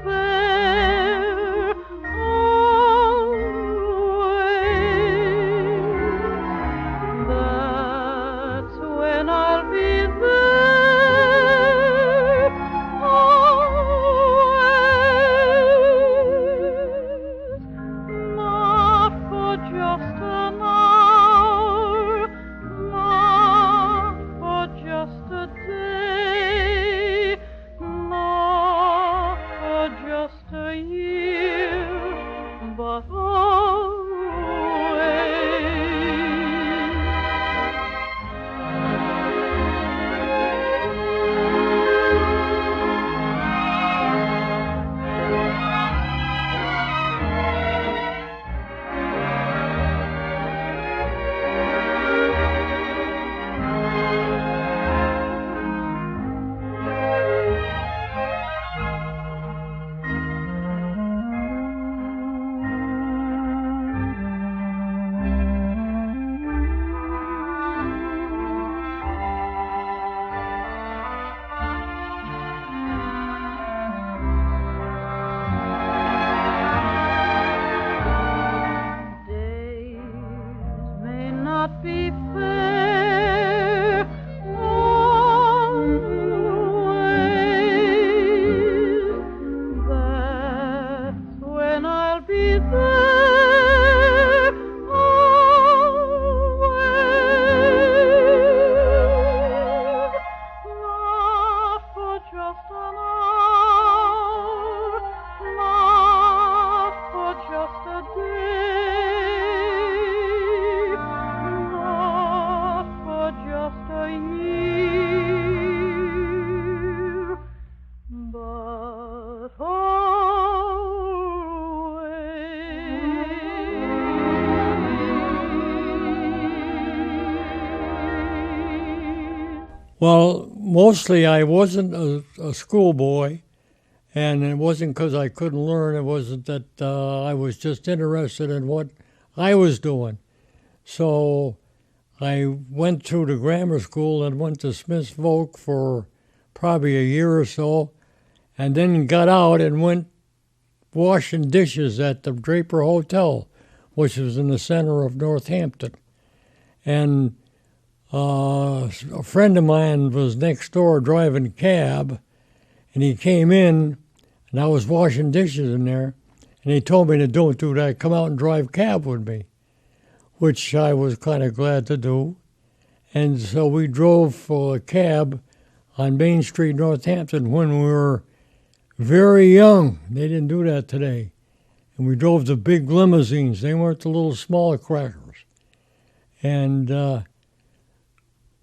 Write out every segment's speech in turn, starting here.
fair always. That's when I'll be there always. Not for just an hour, not for just a day, not for just a year, but always. Days may not be fair always. That's when I'll be there always. Not for just an hour, not for just a day, not for just a year, but always. Well, mostly I wasn't a schoolboy, and it wasn't because I couldn't learn. It wasn't that I was just interested in what I was doing. So I went through the grammar school and went to Smith's Voc for probably a year or so, and then got out and went washing dishes at the Draper Hotel, which was in the center of Northampton. And a friend of mine was next door driving a cab, and he came in, and I was washing dishes in there, and he told me to don't do that, come out and drive cab with me, which I was kind of glad to do. And so we drove for a cab on Main Street, Northampton, when we were very young. They didn't do that today. And we drove the big limousines. They weren't the little smaller crackers. And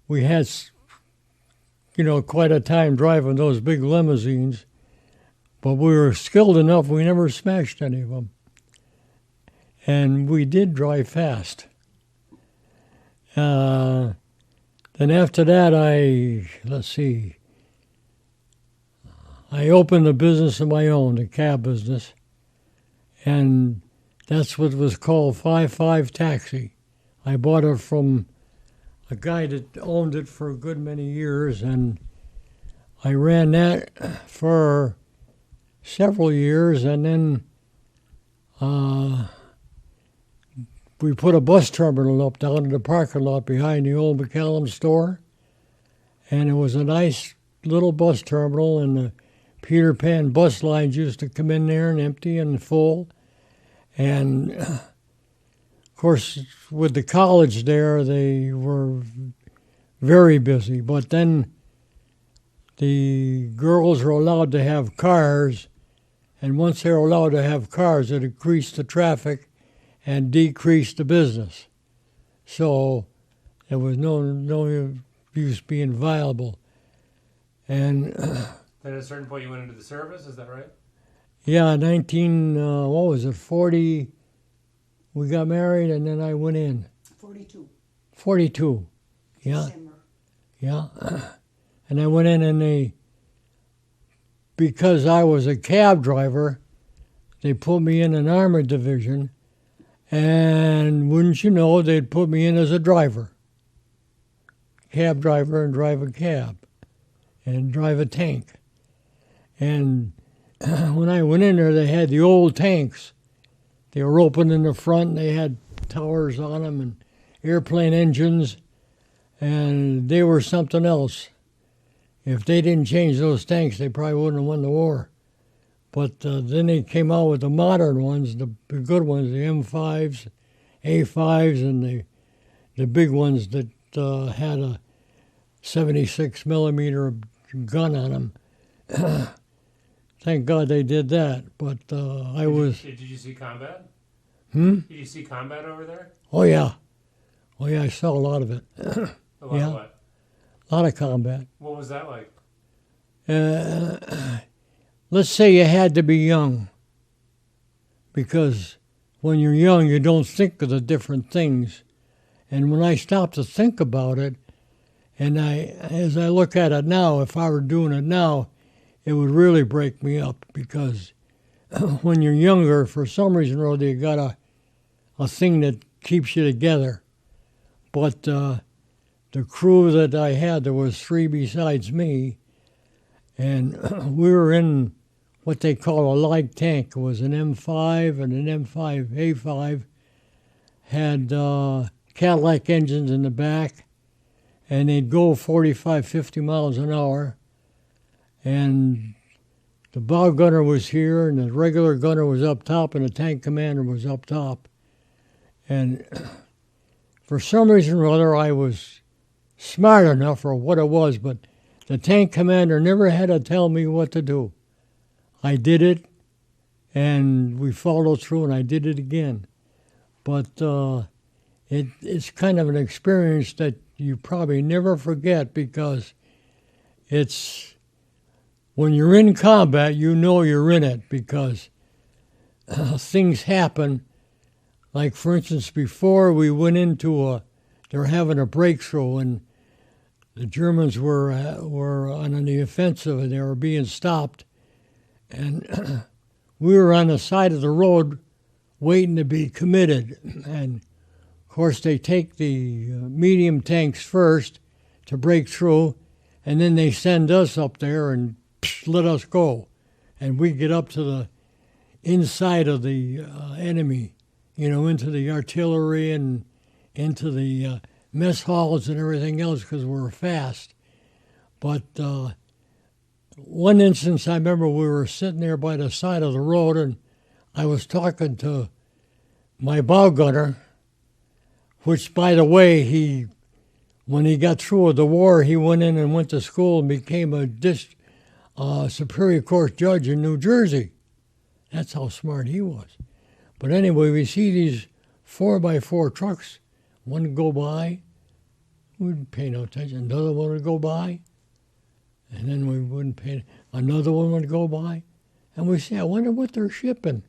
we had, quite a time driving those big limousines, but we were skilled enough, we never smashed any of them. And we did drive fast. Then after that, I opened a business of my own, a cab business, and that's what was called 5-5 Taxi. I bought it from a guy that owned it for a good many years, and I ran that for several years, and then we put a bus terminal up down in the parking lot behind the old McCallum store, and it was a nice little bus terminal, and the Peter Pan bus lines used to come in there and empty and full. And of course, with the college there, they were very busy. But then the girls were allowed to have cars, and once they were allowed to have cars, it increased the traffic and decreased the business. So there was no use being viable. And then at a certain point you went into the service, is that right? Yeah, 40, we got married, and then I went in. 42. 42, yeah. December. Yeah. And I went in, and because I was a cab driver, they put me in an armored division, and wouldn't you know, they'd put me in as a driver. Cab driver, and drive a cab and drive a tank. And when I went in there, they had the old tanks. They were open in the front, and they had towers on them and airplane engines, and they were something else. If they didn't change those tanks, they probably wouldn't have won the war. But then they came out with the modern ones, the good ones, the M5s, A5s, and the big ones that had a 76 millimeter gun on them. Thank God they did that. But Did you see combat? Hmm? Did you see combat over there? Oh yeah, I saw a lot of it. A lot Yeah. of what? A lot of combat. What was that like? Let's say you had to be young, because when you're young, you don't think of the different things. And when I stopped to think about it, and as I look at it now, if I were doing it now, it would really break me up, because when you're younger, for some reason or other, you got a thing that keeps you together. But the crew that I had, there was 3 besides me, and we were in what they call a light tank. It was an M5 and an M5A5, had Cadillac engines in the back, and they'd go 45, 50 miles an hour. And the bow gunner was here, and the regular gunner was up top, and the tank commander was up top. And for some reason or other, I was smart enough for what it was, but the tank commander never had to tell me what to do. I did it, and we followed through, and I did it again. But it's kind of an experience that you probably never forget, because it's, when you're in combat, you know you're in it, because things happen. Like, for instance, before we went into they were having a breakthrough, and the Germans were on the offensive, and they were being stopped. And we were on the side of the road waiting to be committed. And, of course, they take the medium tanks first to break through, and then they send us up there and let us go. And we get up to the inside of the enemy, into the artillery and into the mess halls and everything else, because we were fast. But one instance, I remember we were sitting there by the side of the road, and I was talking to my bow gunner, which, by the way, when he got through with the war, he went in and went to school and became a Superior Court judge in New Jersey. That's how smart he was. But anyway, we see these 4x4 trucks. One would go by, we'd pay no attention. Another one would go by, and then we wouldn't pay. Another one would go by, and we say, I wonder what they're shipping.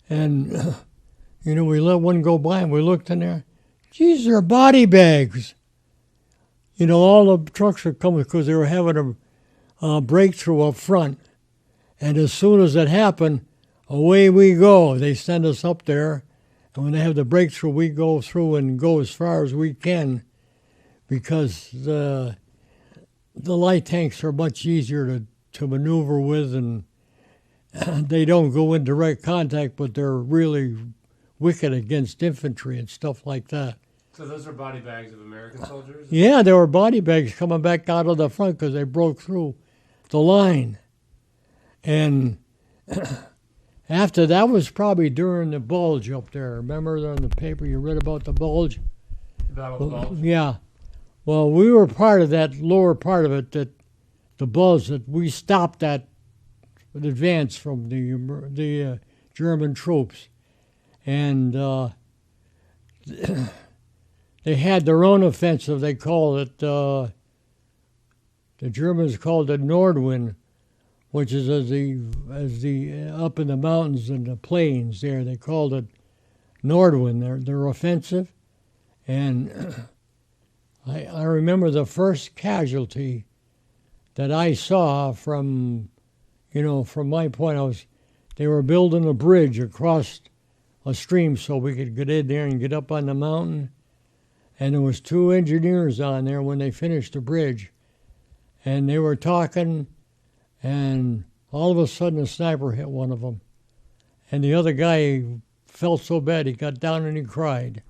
And, we let one go by, and we looked in there. Geez, they're body bags. All the trucks are coming because they were having a breakthrough up front. And as soon as it happened, away we go. They send us up there, and when they have the breakthrough, we go through and go as far as we can, because the light tanks are much easier to maneuver with, and they don't go in direct contact, but they're really wicked against infantry and stuff like that. So those are body bags of American soldiers? Yeah, there were body bags coming back out of the front because they broke through the line. And after that was probably during the bulge up there. Remember in the paper you read about the bulge? The Battle of the Bulge? Yeah. Well, we were part of that lower part of it, that the bulge, that we stopped that advance from the German troops. And they had their own offensive. They called it, the Germans called it Nordwind, which is as the up in the mountains and the plains there. They called it Nordwind, their offensive. And I remember the first casualty that I saw from my point. They were building a bridge across a stream so we could get in there and get up on the mountain. And there was 2 engineers on there when they finished the bridge. And they were talking, and all of a sudden a sniper hit one of them. And the other guy felt so bad he got down and he cried.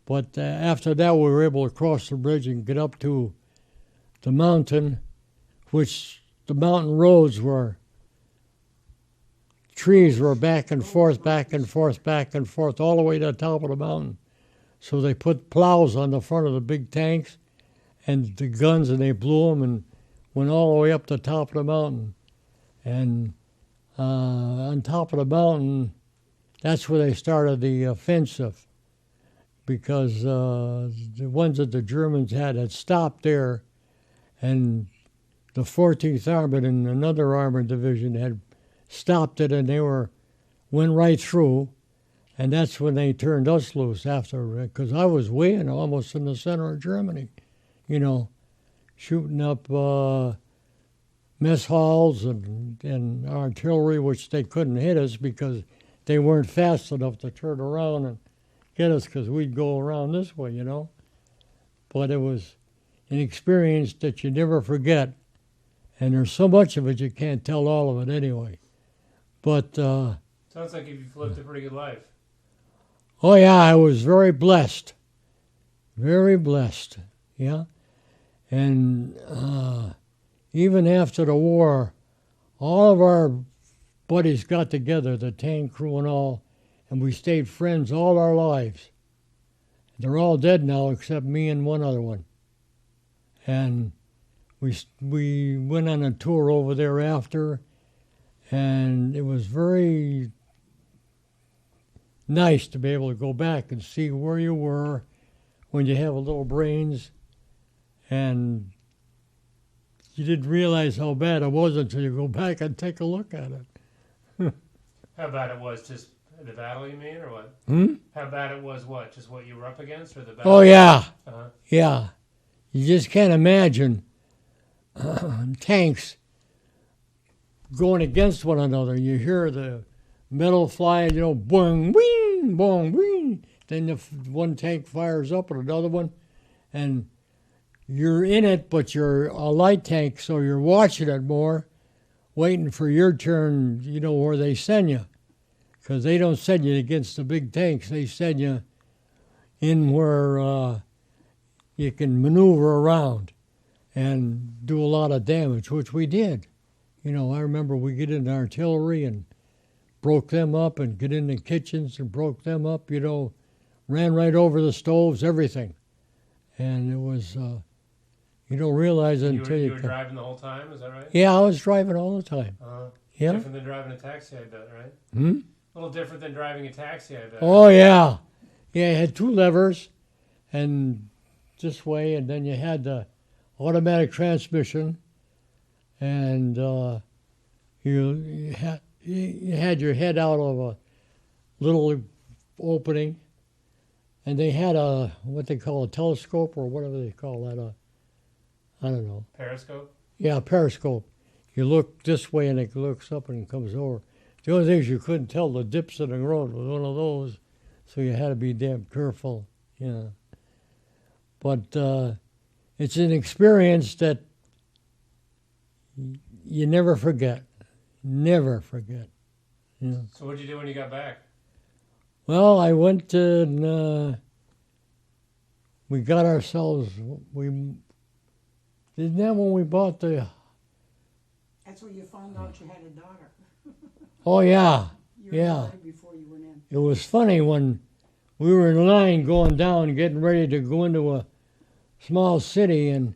But after that, we were able to cross the bridge and get up to the mountain, which the mountain roads were, trees were back and forth, back and forth, back and forth, all the way to the top of the mountain. So they put plows on the front of the big tanks and the guns, and they blew them and went all the way up the top of the mountain. And on top of the mountain, that's where they started the offensive, because the ones that the Germans had stopped there, and the 14th Armored and another armored division had stopped it, and they went right through, and that's when they turned us loose after, because I was way in, almost in the center of Germany, you know, shooting up mess halls and artillery, which they couldn't hit us because they weren't fast enough to turn around and get us, because we'd go around this way, you know. But it was an experience that you never forget, and there's so much of it you can't tell all of it anyway. But sounds like you've lived a pretty good life. oh yeah, I was very blessed, yeah. And even after the war, all of our buddies got together, the tank crew and all, and we stayed friends all our lives. They're all dead now except me and one other one. And we went on a tour over there after, and it was very nice to be able to go back and see where you were when you have a little brains, and you didn't realize how bad it was until you go back and take a look at it. How bad it was, just the battle, you mean, or what? How bad it was, what? Just what you were up against, or the battle? Oh yeah, Uh-huh. yeah. You just can't imagine tanks going against one another. You hear the metal flying, you know, boing, wing, boing, wing. Then one tank fires up at another one, and you're in it, but you're a light tank, so you're watching it more, waiting for your turn, you know, where they send you. Because they don't send you against the big tanks. They send you in where you can maneuver around and do a lot of damage, which we did. You know, I remember we get into artillery and broke them up, and get in the kitchens and broke them up, you know, ran right over the stoves, everything. And it was, you don't realize it until you were driving the whole time, is that right? Yeah, I was driving all the time. Yeah. Different than driving a taxi, I bet, right? A little different than driving a taxi, I bet. Oh, yeah. Yeah, you had two levers, and this way, and then you had the automatic transmission, and you had your head out of a little opening, and they had what they call a telescope, or whatever they call that, I don't know. Periscope? Yeah, periscope. You look this way and it looks up and it comes over. The only thing is you couldn't tell the dips in the road with one of those, so you had to be damn careful, you know. But it's an experience that you never forget. Never forget. You know. So what did you do when you got back? Well, I went and we got ourselves, isn't that when we bought the... That's where you found out you had a daughter. Oh, yeah, You were yeah. married before you went in. It was funny when we were in line going down, getting ready to go into a small city, and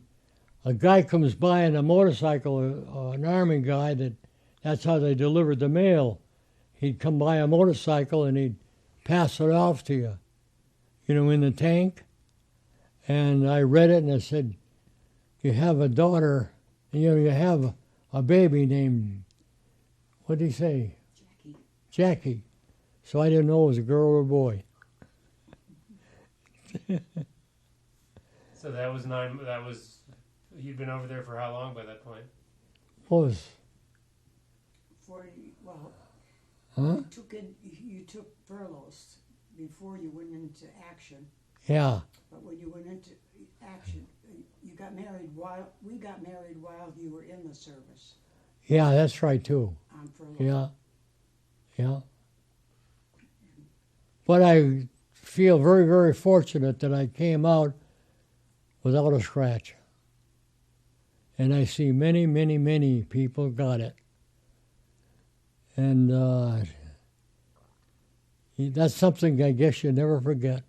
a guy comes by on a motorcycle, an army guy, that's how they delivered the mail. He'd come by a motorcycle and he'd pass it off to you, you know, in the tank. And I read it and I said, you have a daughter, you know, you have a baby named, what did he say? Jackie. So I didn't know it was a girl or a boy. So you'd been over there for how long by that point? Was 40, well, huh? you took furloughs before you went into action. Yeah. But when you went into action, you got married we got married while you were in the service. Yeah, that's right too. on furlough. Yeah, yeah. But I feel very, very fortunate that I came out without a scratch. And I see many, many, many people got it. And that's something I guess you never forget.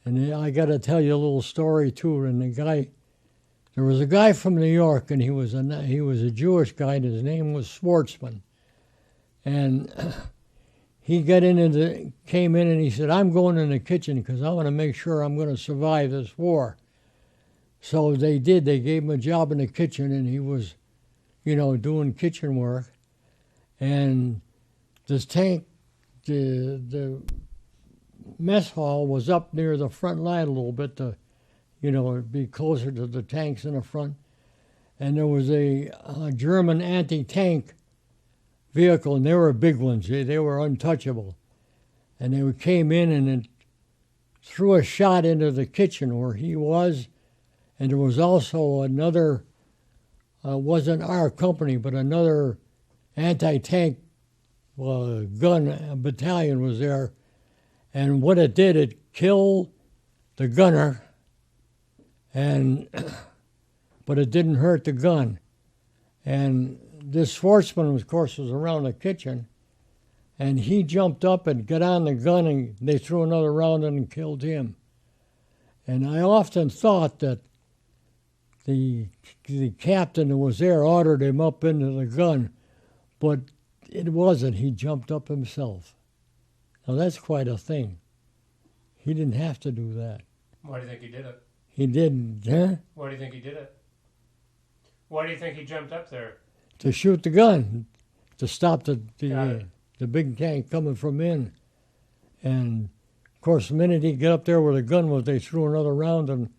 And I got to tell you a little story too. And there was a guy from New York, and he was a Jewish guy, and his name was Schwartzman. And he came in and he said, "I'm going in the kitchen because I want to make sure I'm going to survive this war." So they did. They gave him a job in the kitchen, and he was, doing kitchen work. And this tank, the mess hall was up near the front line a little bit to, be closer to the tanks in the front. And there was a German anti-tank vehicle, and they were big ones. They were untouchable. And they came in and it threw a shot into the kitchen where he was. And there was also another, wasn't our company, but another anti-tank gun battalion was there. And what it did, it killed the gunner, but it didn't hurt the gun. And this Schwartzman, of course, was around the kitchen, and he jumped up and got on the gun, and they threw another round and killed him. And I often thought that the captain who was there ordered him up into the gun, but it wasn't. He jumped up himself. Now that's quite a thing. He didn't have to do that. Why do you think he did it? He didn't, huh? Why do you think he did it? Why do you think he jumped up there? To shoot the gun, to stop the Got it. big tank coming from in. And of course, the minute he got up there where the gun was, they threw another round and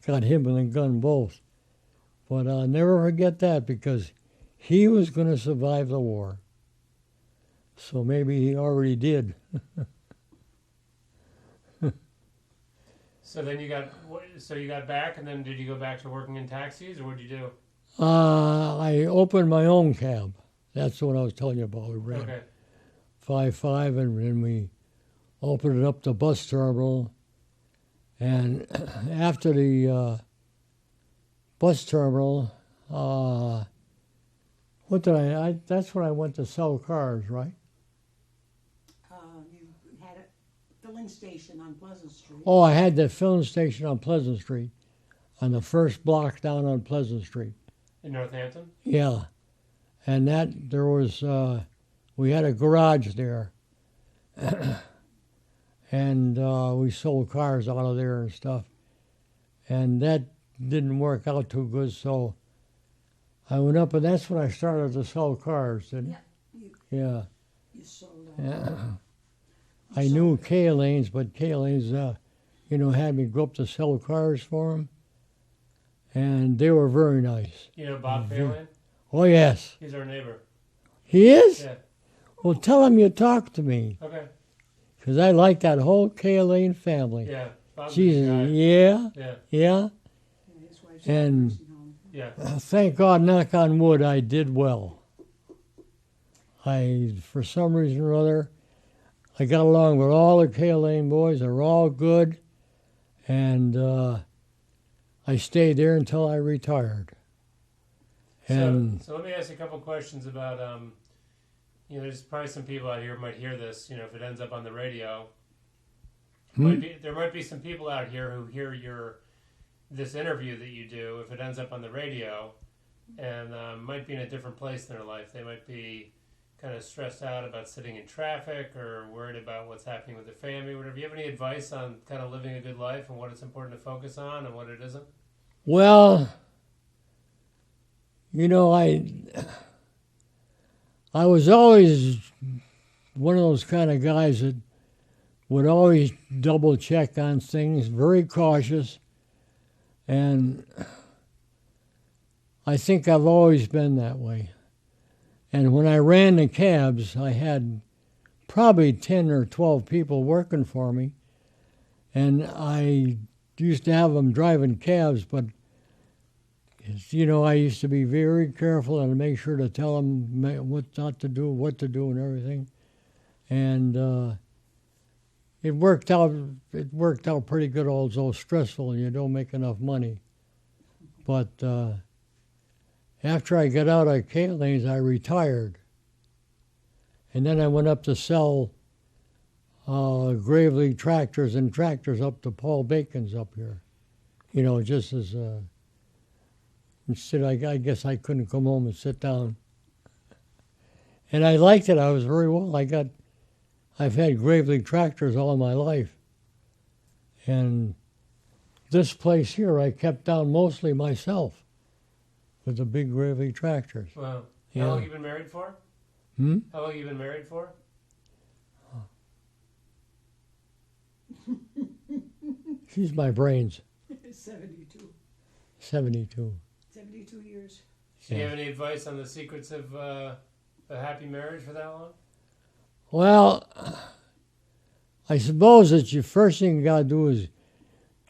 got him and the gun both. But I'll never forget that because he was going to survive the war. So maybe he already did. So then you got back, and then did you go back to working in taxis, or what did you do? I opened my own cab. That's what I was telling you about. We ran Okay. 5-5, and then we opened it up to bus terminal. And after the bus terminal, that's when I went to sell cars, right? You had a filling station on Pleasant Street. Oh, I had the filling station on Pleasant Street, on the first block down on Pleasant Street. In Northampton? Yeah. And there was, we had a garage there. And we sold cars out of there and stuff. And that didn't work out too good, so I went up, and that's when I started to sell cars, didn't it? Yeah. You sold Yeah. I knew Kay Lane's, but Kay Lane's, had me go up to sell cars for them. And they were very nice. You know Bob Phelan? Oh, yes. He's our neighbor. He is? Yeah. Well, tell him you talked to me, Okay. because I like that whole Kay Lane family. Yeah. Bob's a Jesus, good guy. yeah, Yeah. yeah. his wife's And- nursing home. Yeah. Thank God, knock on wood, I did well. For some reason or other, I got along with all the Kay Lane boys. They're all good. And I stayed there until I retired. And So let me ask you a couple questions about, there's probably some people out here who might hear this, if it ends up on the radio. There might be some people out here who hear this interview that you do, if it ends up on the radio, and might be in a different place in their life. They might be kind of stressed out about sitting in traffic or worried about what's happening with their family, whatever. Do you have any advice on kind of living a good life and what it's important to focus on and what it isn't? well, I was always one of those kind of guys that would always double check on things, very cautious. And I think I've always been that way. And when I ran the cabs, I had probably 10 or 12 people working for me. And I used to have them driving cabs, but You know, I used to be very careful and make sure to tell them what not to do, what to do, and everything. And it worked out. It worked out pretty good, although stressful, and you don't make enough money. But after I got out of Kaling's, I retired, and then I went up to sell Gravely tractors and tractors up to Paul Bacon's up here. You know, just as instead, I guess I couldn't come home and sit down. And I liked it. I was very well. I've had Gravely tractors all my life. And this place here I kept down mostly myself with the big Gravely tractors. Wow. Yeah. How long have you been married for? Hmm? How long have you been married for? She's my brains. 72. 72. 72 years. Do you Yeah. have any advice on the secrets of a happy marriage for that long? Well, I suppose that the first thing you got to do is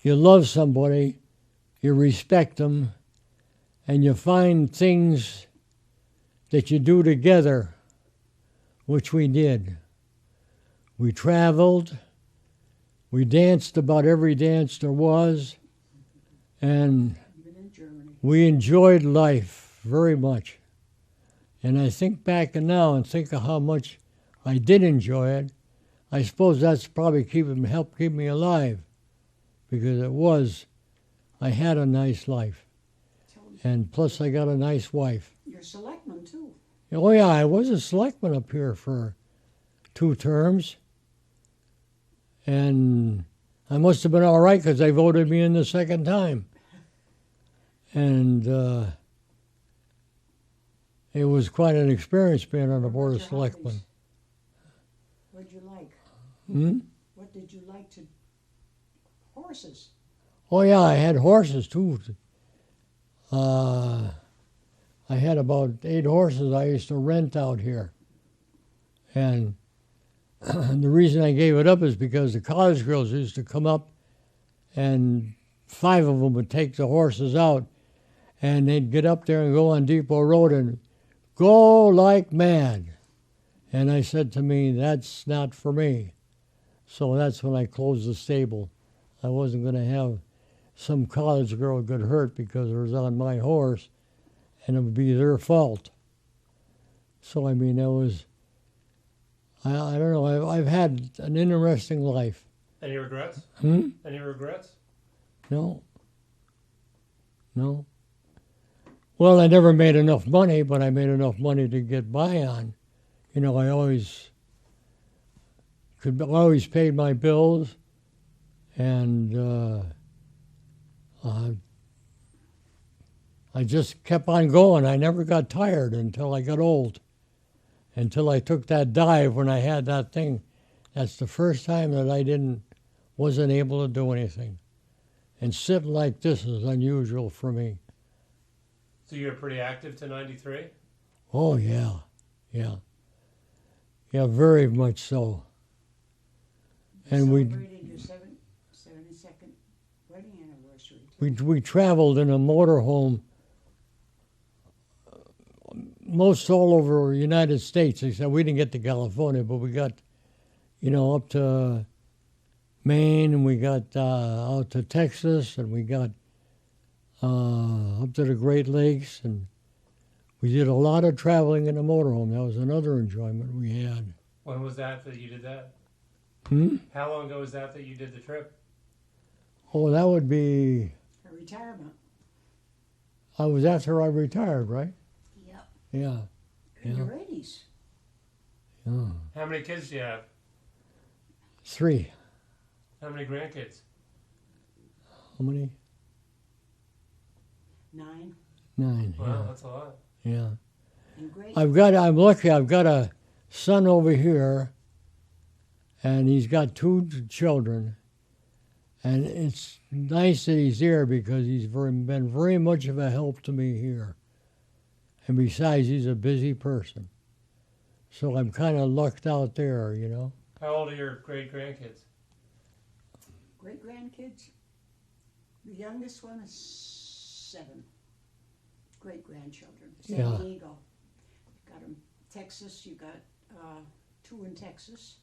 you love somebody, you respect them, and you find things that you do together, which we did. We traveled. We danced about every dance there was, and Even in Germany. we enjoyed life very much. And I think back now and think of how much I did enjoy it. I suppose that's probably helped keep me alive, because I had a nice life. And plus I got a nice wife. You're selectman, too. Oh yeah, I was a selectman up here for 2 terms. And I must have been all right because they voted me in the second time. And it was quite an experience being on the Board of What Selectmen. What'd you like? Hmm? What did you like to... Horses. Oh yeah, I had horses too. I had about 8 horses I used to rent out here. And the reason I gave it up is because the college girls used to come up and 5 of them would take the horses out and they'd get up there and go on Depot Road and go like mad. And I said to me, that's not for me. So that's when I closed the stable. I wasn't going to have some college girl get hurt because it was on my horse and it would be their fault. So, I mean, I don't know. I've had an interesting life. Any regrets? Hmm? Any regrets? No. No. Well, I never made enough money, but I made enough money to get by on. You know, I always paid my bills, and I just kept on going. I never got tired until I got old. Until I took that dive when I had that thing. That's the first time that I wasn't able to do anything. And sitting like this is unusual for me. So you were pretty active to 93? Oh, yeah. Yeah. Yeah, very much so. You And celebrated your 72nd wedding anniversary, too. we traveled in a motorhome most all over the United States, except we didn't get to California, but we got, up to Maine, and we got out to Texas, and we got up to the Great Lakes, and we did a lot of traveling in a motorhome. That was another enjoyment we had. When was that you did that? Hmm? How long ago was that you did the trip? Oh, that would be, Her retirement. I was after I retired, right? Yep. Yeah. In Yeah. your 80s. Yeah. How many kids do you have? 3. How many grandkids? How many? 9. 9. Wow, Yeah. that's a lot. Yeah. And great. I'm lucky. I've got a son over here, and he's got 2 children. And it's nice that he's here because he's been very much of a help to me here. And besides, he's a busy person. So I'm kind of lucked out there, How old are your great-grandkids? Great grandkids. The youngest one is 7. great-grandchildren. Yeah. San Diego. You got 'em. Texas, you got 2 in Texas.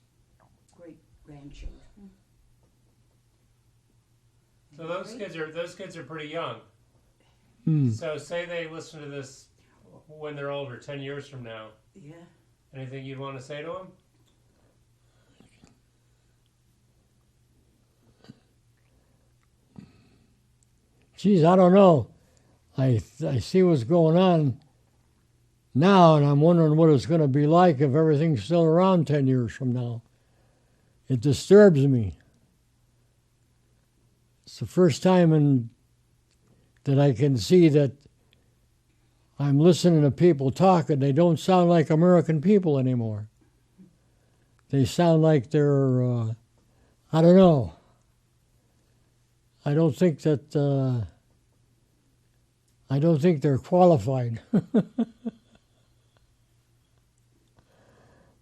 Great-grandchildren. So those kids are pretty young. Hmm. So say they listen to this when they're older, 10 years from now. Yeah. Anything you'd want to say to them? Geez, I don't know. I see what's going on now, and I'm wondering what it's going to be like if everything's still around 10 years from now. It disturbs me. It's the first time that I can see that I'm listening to people talk and they don't sound like American people anymore. They sound like they're, I don't know. I don't think they're qualified.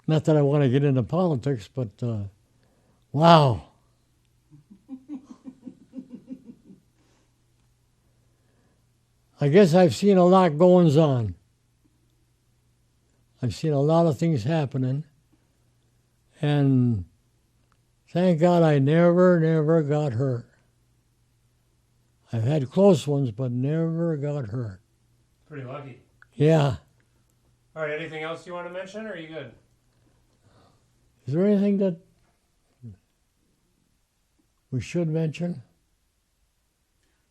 Not that I want to get into politics, but wow. I guess I've seen a lot goings on. I've seen a lot of things happening. And thank God I never got hurt. I've had close ones, but never got hurt. Pretty lucky. Yeah. All right, anything else you want to mention, or are you good? Is there anything that we should mention?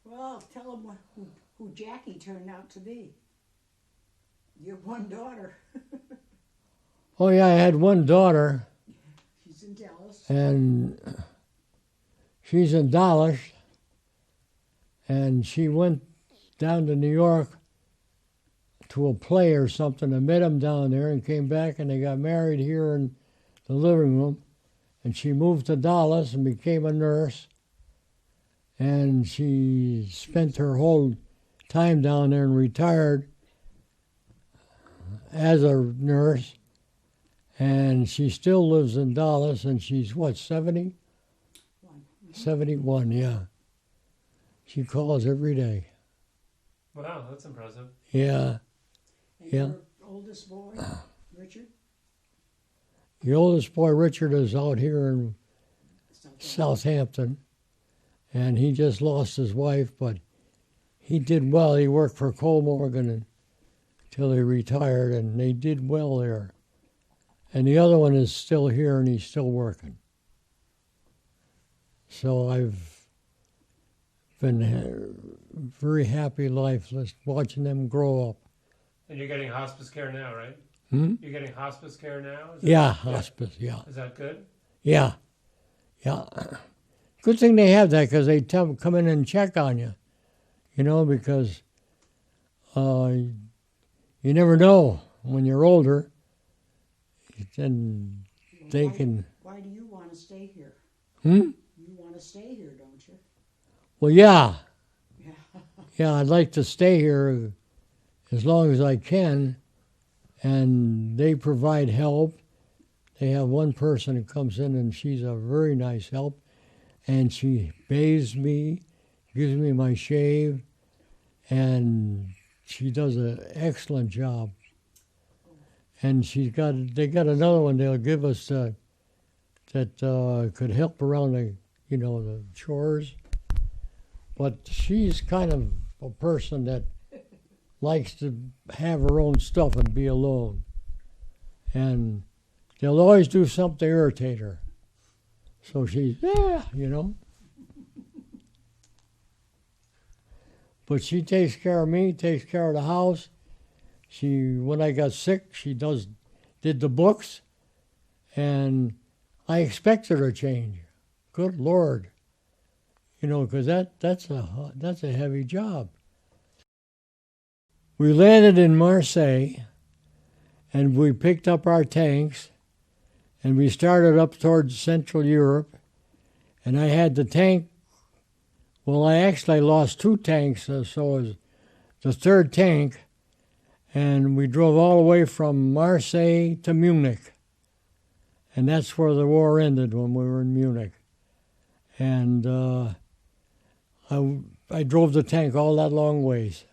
Well, tell them who Jackie turned out to be. Your one daughter. Oh, yeah, I had one daughter, She's in Dallas. and she's in Dallas, and she went down to New York to a play or something. I met him down there and came back, and they got married here in the living room. And she moved to Dallas and became a nurse. And she spent her whole time down there and retired as a nurse. And she still lives in Dallas, and she's, what, 70? 71, yeah. She calls every day. Wow, that's impressive. Yeah. And Yeah. your oldest boy, Richard? The oldest boy, Richard, is out here in Southampton, and he just lost his wife, but he did well. He worked for Cole Morgan until he retired, and they did well there. And the other one is still here, and he's still working. So I've been a very happy life watching them grow up. And you're getting hospice care now, right? Hmm? You're getting hospice care now? Yeah, hospice, yeah. Is that good? Yeah, yeah. Good thing they have that, because they come in and check on you, because you never know when you're older. Then they can. Why do you want to stay here? Hmm? You want to stay here, don't you? Well, yeah. Yeah. Yeah, I'd like to stay here as long as I can, and they provide help. They have one person who comes in, and she's a very nice help, and she bathes me, gives me my shave, and she does an excellent job. And they got another one they'll give us that could help around the chores. But she's kind of a person that likes to have her own stuff and be alone. And they'll always do something to irritate her. So she's, But she takes care of me, takes care of the house. When I got sick, she did the books, and I expected her to change. Good Lord. Because that's a heavy job. We landed in Marseille, and we picked up our tanks, and we started up towards Central Europe, and I had the tank. Well, I lost 2 tanks, so it was the 3rd tank, and we drove all the way from Marseille to Munich, and that's where the war ended, when we were in Munich. And I drove the tank all that long ways.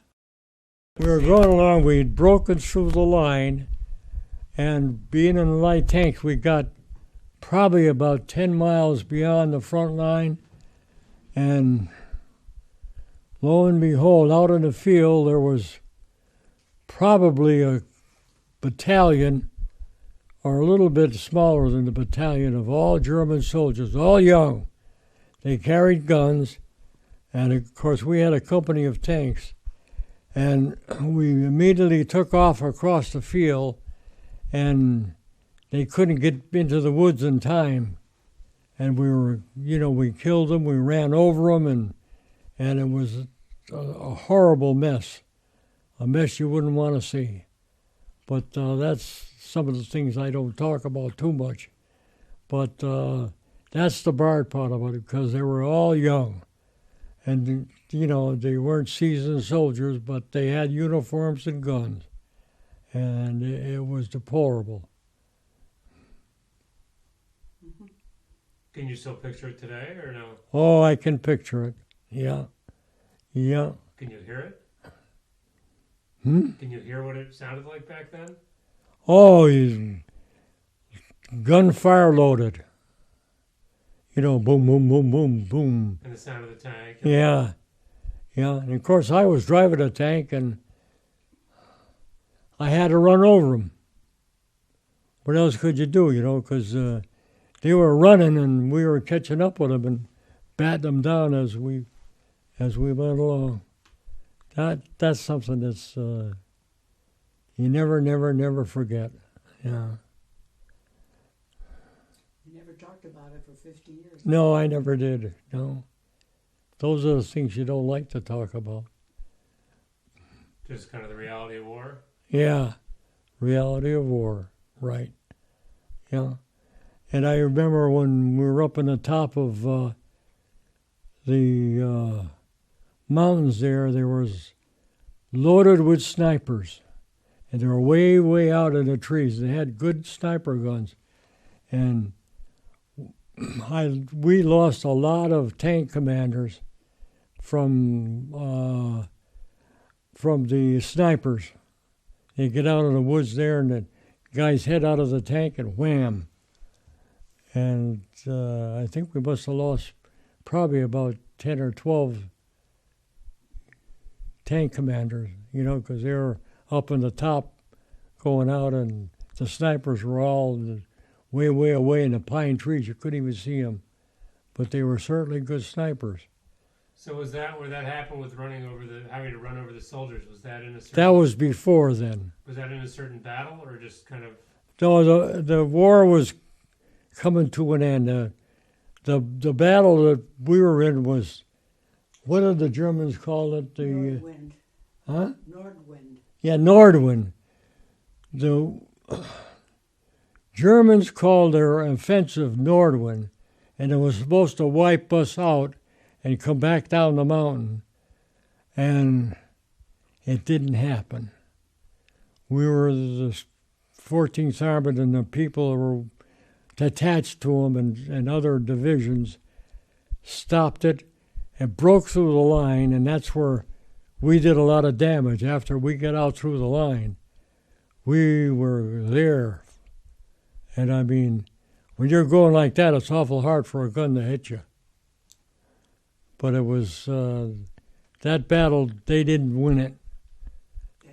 We were going along, we'd broken through the line, and being in the light tanks, we got probably about 10 miles beyond the front line, and lo and behold, out in the field, there was probably a battalion, or a little bit smaller than the battalion, of all German soldiers, all young. They carried guns, and of course we had a company of tanks. And we immediately took off across the field, and they couldn't get into the woods in time. And we killed them, we ran over them, and it was a horrible mess, a mess you wouldn't want to see. But that's some of the things I don't talk about too much. But that's the bad part of it, because they were all young. And, they weren't seasoned soldiers, but they had uniforms and guns. And it was deplorable. Can you still picture it today, or no? Oh, I can picture it. Yeah. Yeah. Can you hear it? Can you hear what it sounded like back then? Oh, he's gunfire loaded. Boom, boom, boom, boom, boom. And the sound of the tank. Yeah. Yeah. And of course, I was driving a tank, and I had to run over them. What else could you do, because they were running, and we were catching up with them and batting them down as we went along. That's something that's you never forget. Yeah. You never talked about it for 50 years. No, I never did. No. Those are the things you don't like to talk about. Just kind of the reality of war? Yeah. Reality of war. Right. Yeah. And I remember when we were up on the top of the mountains there was loaded with snipers. And they were way, way out in the trees. They had good sniper guns. And we lost a lot of tank commanders from the snipers. They get out of the woods there, and the guys head out of the tank, and wham. And I think we must have lost probably about 10 or 12 tank commanders, because they were up in the top going out, and the snipers were all way, way away in the pine trees. You couldn't even see them. But they were certainly good snipers. So was that where that happened with having to run over the soldiers? Was that in a certain... That was before then. Was that in a certain battle, or just kind of... No, the war was coming to an end. The battle that we were in was, what did the Germans call it? Nordwind. Huh? Nordwind. Yeah, Nordwind. The Germans called their offensive Nordwind, and it was supposed to wipe us out and come back down the mountain. And it didn't happen. We were the 14th Armored, and the people that were attached to them and other divisions stopped it and broke through the line, and that's where we did a lot of damage. After we got out through the line, we were there. And I mean, when you're going like that, it's awful hard for a gun to hit you. But it was, that battle, they didn't win it.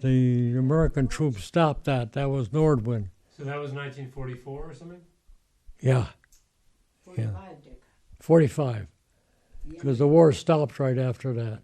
The American troops stopped that. That was Nordwind. So that was 1944 or something? Yeah. 45, Dick. 45. Because the war stopped right after that.